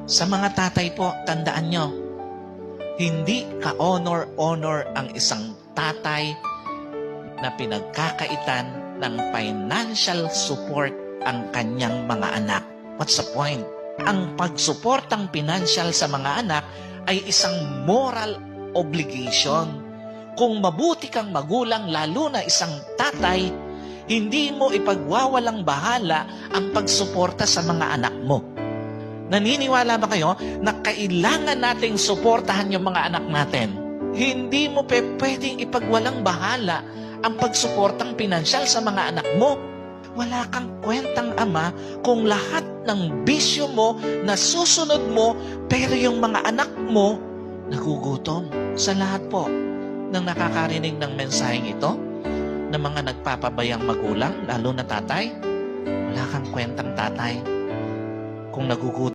Sa mga tatay po, tandaan nyo, hindi ka-honor ang isang tatay na pinagkakaitan ng financial support ang kanyang mga anak. What's the point? Ang pagsuportang financial sa mga anak ay isang moral obligation. Kung mabuti kang magulang, lalo na isang tatay, hindi mo ipagwawalang bahala ang pagsuporta sa mga anak mo. Naniniwala ba kayo na kailangan nating suportahan yung mga anak natin? Hindi mo pwedeng ipagwalang bahala ang pagsuportang pinansyal sa mga anak mo. Wala kang kwentang ama kung lahat ng bisyo mo na susunod mo, pero yung mga anak mo nagugutom. Sa lahat po ng nakakarinig ng mensaheng ito, ng mga nagpapabayang magulang, lalo na tatay, wala kang kwentang tatay kung nagugutom